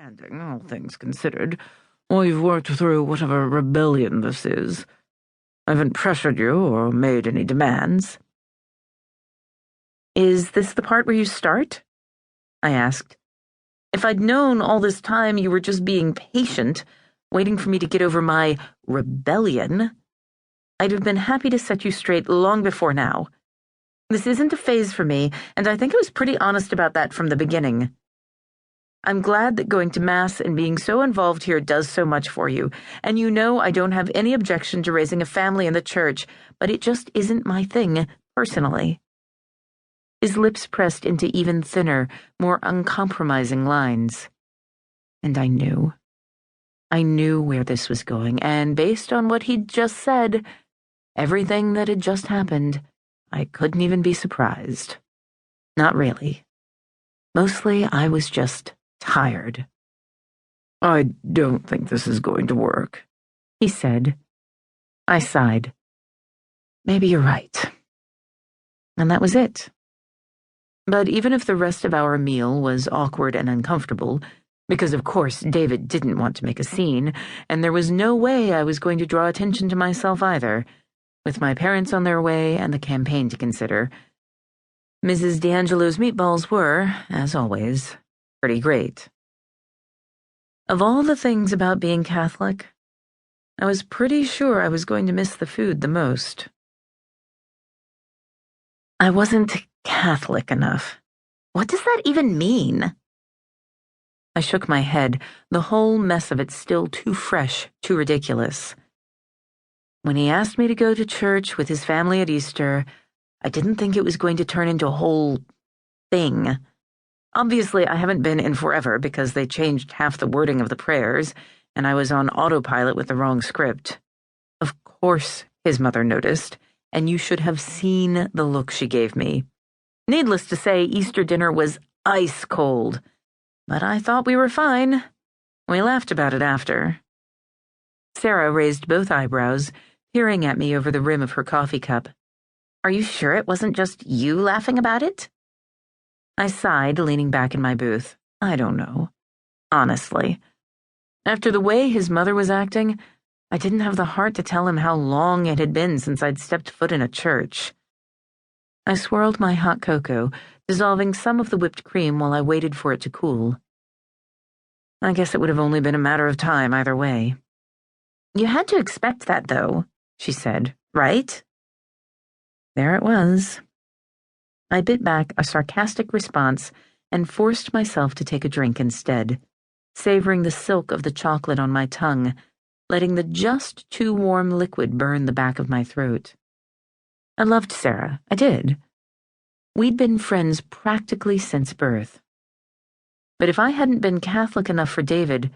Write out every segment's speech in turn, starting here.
understanding, all things considered, while you've worked through whatever rebellion this is. I haven't pressured you or made any demands." "Is this the part where you start?" I asked. If I'd known all this time you were just being patient, waiting for me to get over my rebellion, I'd have been happy to set you straight long before now. This isn't a phase for me, and I think I was pretty honest about that from the beginning. I'm glad that going to Mass and being so involved here does so much for you, and you know I don't have any objection to raising a family in the church, but it just isn't my thing, personally." His lips pressed into even thinner, more uncompromising lines. And I knew. I knew where this was going, and based on what he'd just said, everything that had just happened, I couldn't even be surprised. Not really. Mostly, I was just tired. "I don't think this is going to work," he said. I sighed. Maybe you're right. And that was it. But even if the rest of our meal was awkward and uncomfortable, because of course David didn't want to make a scene, and there was no way I was going to draw attention to myself either, with my parents on their way and the campaign to consider, Mrs. D'Angelo's meatballs were, as always, pretty great. Of all the things about being Catholic, I was pretty sure I was going to miss the food the most. I wasn't Catholic enough. What does that even mean? I shook my head, the whole mess of it still too fresh, too ridiculous. When he asked me to go to church with his family at Easter, I didn't think it was going to turn into a whole thing. Obviously, I haven't been in forever because they changed half the wording of the prayers, and I was on autopilot with the wrong script. Of course, his mother noticed, and you should have seen the look she gave me. Needless to say, Easter dinner was ice cold, but I thought we were fine. We laughed about it after. Sarah raised both eyebrows, peering at me over the rim of her coffee cup. "Are you sure it wasn't just you laughing about it?" I sighed, leaning back in my booth. I don't know. Honestly. After the way his mother was acting, I didn't have the heart to tell him how long it had been since I'd stepped foot in a church. I swirled my hot cocoa, dissolving some of the whipped cream while I waited for it to cool. I guess it would have only been a matter of time either way. "You had to expect that, though," she said, "right?" There it was. I bit back a sarcastic response and forced myself to take a drink instead, savoring the silk of the chocolate on my tongue, letting the just too warm liquid burn the back of my throat. I loved Sarah, I did. We'd been friends practically since birth. But if I hadn't been Catholic enough for David,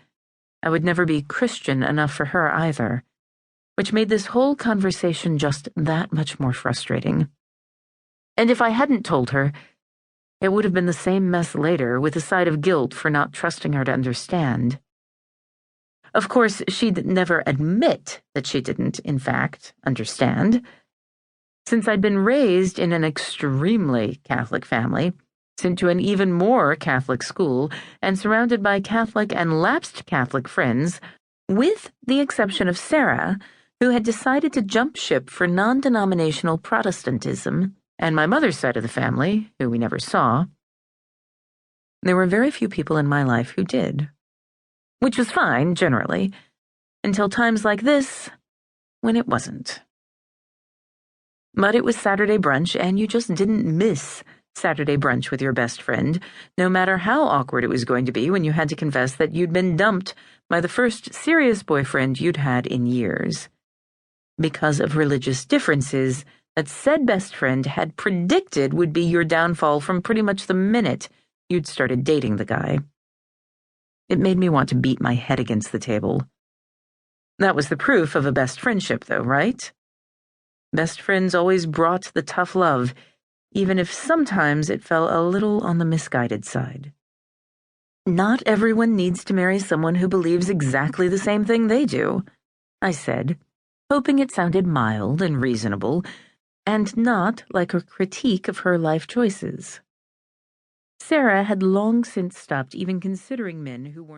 I would never be Christian enough for her either, which made this whole conversation just that much more frustrating. And if I hadn't told her, it would have been the same mess later, with a side of guilt for not trusting her to understand. Of course, she'd never admit that she didn't, in fact, understand. Since I'd been raised in an extremely Catholic family, sent to an even more Catholic school, and surrounded by Catholic and lapsed Catholic friends, with the exception of Sarah, who had decided to jump ship for non-denominational Protestantism, and my mother's side of the family, who we never saw, there were very few people in my life who did. Which was fine, generally, until times like this, when it wasn't. But it was Saturday brunch, and you just didn't miss Saturday brunch with your best friend, no matter how awkward it was going to be when you had to confess that you'd been dumped by the first serious boyfriend you'd had in years. Because of religious differences that said best friend had predicted would be your downfall from pretty much the minute you'd started dating the guy. It made me want to beat my head against the table. That was the proof of a best friendship, though, right? Best friends always brought the tough love, even if sometimes it fell a little on the misguided side. Not everyone needs to marry someone who believes exactly the same thing they do, I said, hoping it sounded mild and reasonable, and not like a critique of her life choices. Sarah had long since stopped even considering men who weren't